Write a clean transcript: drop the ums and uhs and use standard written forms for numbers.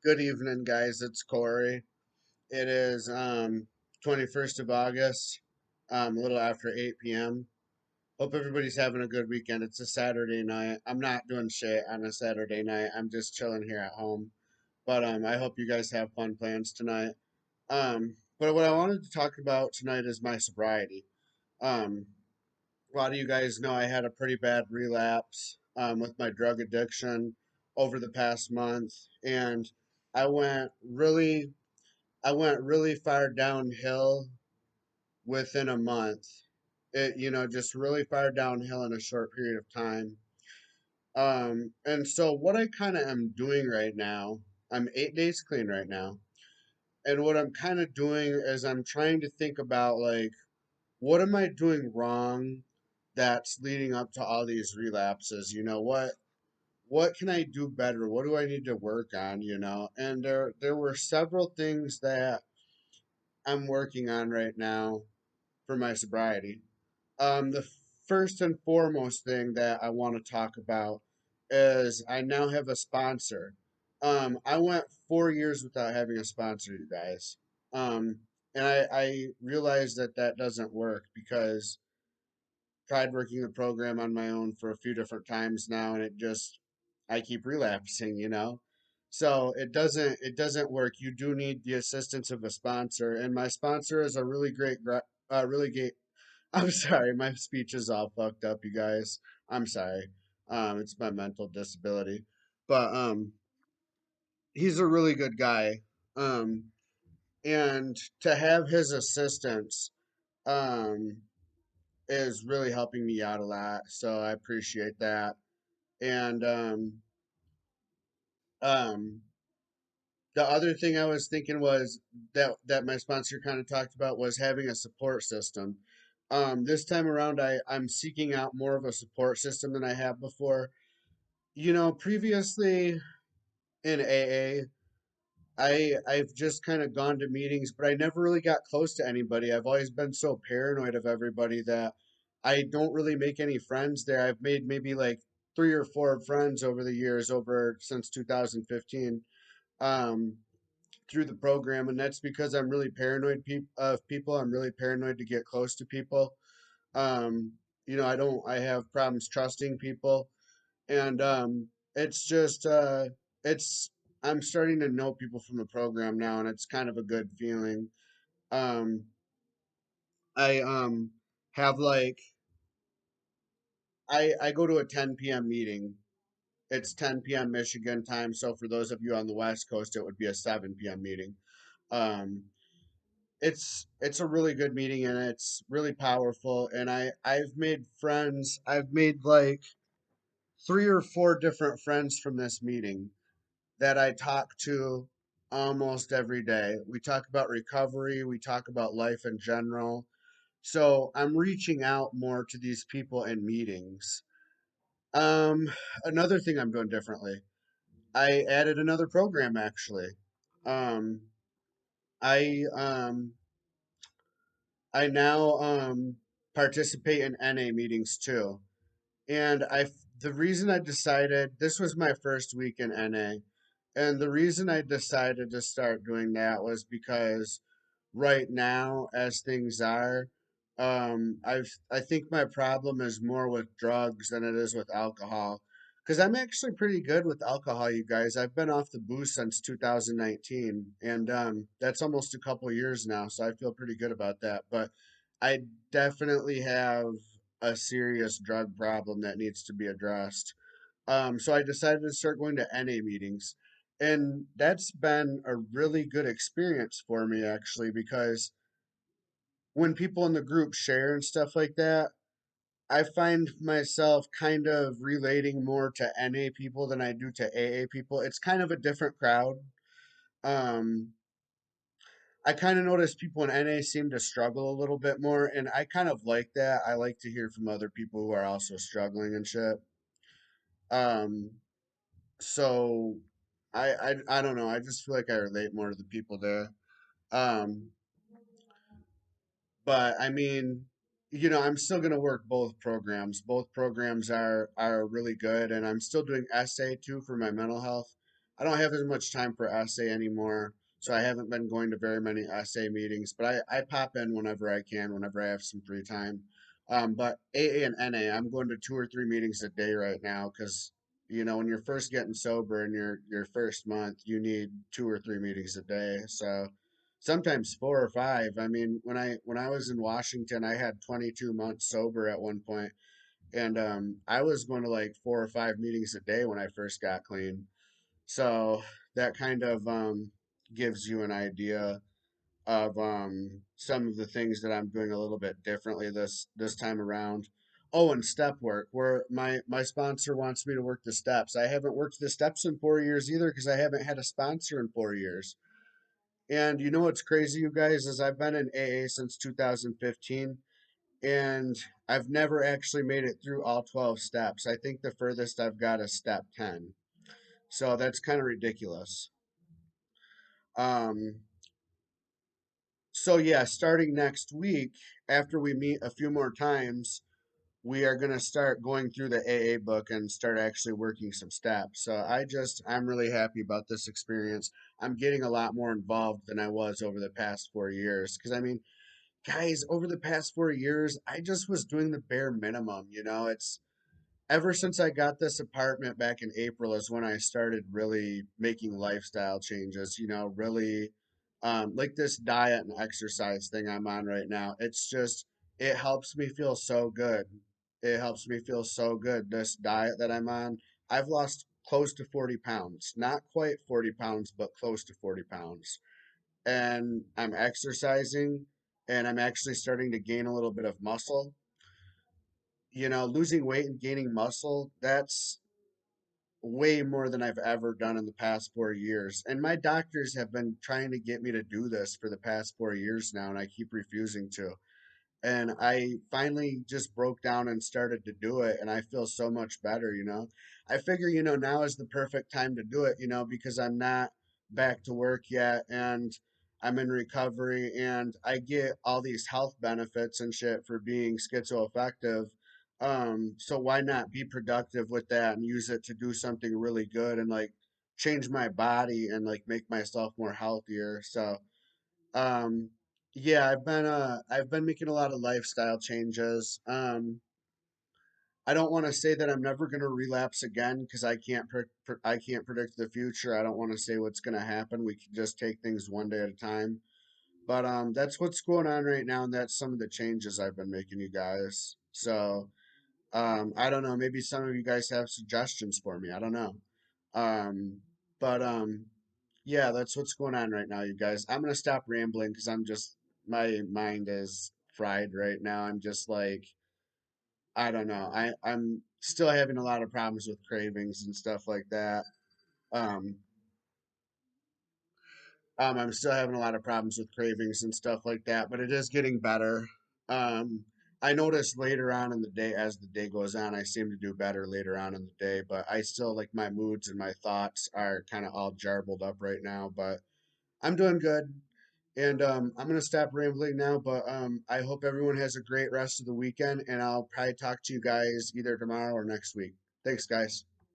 Good evening, guys. It's Corey. It is 21st of August, a little after 8 p.m. Hope everybody's having a good weekend. It's a Saturday night. I'm not doing shit on a Saturday night. I'm just chilling here at home. But I hope you guys have fun plans tonight. But what I wanted to talk about tonight is my sobriety. Um, a lot of you guys know I had a pretty bad relapse with my drug addiction over the past month, and I went really I went really far downhill within a month. Just really far downhill in a short period of time. And so what I kind of am doing right now, I'm 8 days clean right now. And what I'm kind of doing is I'm trying to think about like, what am I doing wrong that's leading up to all these relapses? What can I do better? What do I need to work on? And there were several things that I'm working on right now for my sobriety. The first and foremost thing that I want to talk about is I now have a sponsor. I went 4 years without having a sponsor, you guys. Um, and I realized that that doesn't work because tried working the program on my own for a few different times now, and I keep relapsing. So it doesn't work. You do need the assistance of a sponsor, and my sponsor is a really great. I'm sorry, my speech is all fucked up, you guys. I'm sorry. It's my mental disability, but he's a really good guy. Um, and to have his assistance, um, is really helping me out a lot. So I appreciate that. And um, the other thing I was thinking was that my sponsor kind of talked about was having a support system. This time around, I'm seeking out more of a support system than I have before. Previously in AA, I've just kind of gone to meetings, but I never really got close to anybody. I've always been so paranoid of everybody that I don't really make any friends there. I've made maybe like three or four friends over the years, over since 2015, um, through the program, and that's because I'm really paranoid of people. I'm really paranoid to get close to people. Um, I have problems trusting people, and it's just it's I'm starting to know people from the program now, and it's kind of a good feeling. um I have like I go to a 10 p.m. meeting. It's 10 p.m. Michigan time, so for those of you on the West Coast it would be a 7 p.m. meeting. um it's a really good meeting, and it's really powerful, and I've made friends. I've made like three or four different friends from this meeting that I talk to almost every day. We talk about recovery, we talk about life in general. So I'm reaching out more to these people in meetings. Um, Another thing I'm doing differently, I added another program actually. Um, I um, I now participate in NA meetings too. And the reason I decided this was my first week in NA, and the reason I decided to start doing that was because right now, as things are, I think my problem is more with drugs than it is with alcohol. Because I'm actually pretty good with alcohol, you guys. I've been off the booze since 2019, and that's almost a couple years now, so I feel pretty good about that. But I definitely have a serious drug problem that needs to be addressed. So I decided to start going to NA meetings. And that's been a really good experience for me, actually, because when people in the group share and stuff like that, I find myself kind of relating more to NA people than I do to AA people. It's kind of a different crowd. Um, I kind of notice people in NA seem to struggle a little bit more, and I kind of like that. I like to hear from other people who are also struggling and shit. Um, so I don't know. I just feel like I relate more to the people there. Um, but I mean, I'm still gonna work both programs. Both programs are really good, and I'm still doing SA too for my mental health. I don't have as much time for essay anymore, so I haven't been going to very many essay meetings, but I pop in whenever I can, whenever I have some free time. But AA and NA, I'm going to 2 or 3 meetings a day right now because when you're first getting sober in your first month, you need 2 or 3 meetings a day. So sometimes 4 or 5. I mean, when I was in Washington, I had 22 months sober at one point, and I was going to like 4 or 5 meetings a day when I first got clean. So that kind of gives you an idea of some of the things that I'm doing a little bit differently this time around. Oh, and step work, where my sponsor wants me to work the steps. I haven't worked the steps in 4 years either because I haven't had a sponsor in 4 years. And you know what's crazy, you guys, is I've been in AA since 2015, and I've never actually made it through all 12 steps. I think the furthest I've got is step 10. So that's kind of ridiculous. Um, so yeah, starting next week, after we meet a few more times, we are going to start going through the AA book and start actually working some steps. So I'm really happy about this experience. I'm getting a lot more involved than I was over the past 4 years. Because I mean, guys, over the past 4 years, I just was doing the bare minimum. It's ever since I got this apartment back in April is when I started really making lifestyle changes, really like this diet and exercise thing I'm on right now. It helps me feel so good. It helps me feel so good. This diet that I'm on, I've lost close to 40 pounds. Not quite 40 pounds, but close to 40 pounds. And I'm exercising and I'm actually starting to gain a little bit of muscle. Losing weight and gaining muscle, that's way more than I've ever done in the past 4 years. And my doctors have been trying to get me to do this for the past 4 years now, and I keep refusing to. And I finally just broke down and started to do it, and I feel so much better. I figure, now is the perfect time to do it, because I'm not back to work yet and I'm in recovery and I get all these health benefits and shit for being schizoaffective. So why not be productive with that and use it to do something really good and like change my body and like make myself more healthier. So um, yeah, I've been making a lot of lifestyle changes. I don't want to say that I'm never going to relapse again because I can't predict the future. I don't want to say what's going to happen. We can just take things one day at a time. But that's what's going on right now, and that's some of the changes I've been making, you guys. So I don't know. Maybe some of you guys have suggestions for me. I don't know. Um, but yeah, that's what's going on right now, you guys. I'm gonna stop rambling because my mind is fried right now. I'm just like, I don't know. I'm still having a lot of problems with cravings and stuff like that. Um, I'm still having a lot of problems with cravings and stuff like that, but it is getting better. Um, I noticed later on in the day, as the day goes on, I seem to do better later on in the day, but I still like my moods and my thoughts are kind of all jarbled up right now, but I'm doing good. And I'm going to stop rambling now, but I hope everyone has a great rest of the weekend, and I'll probably talk to you guys either tomorrow or next week. Thanks, guys.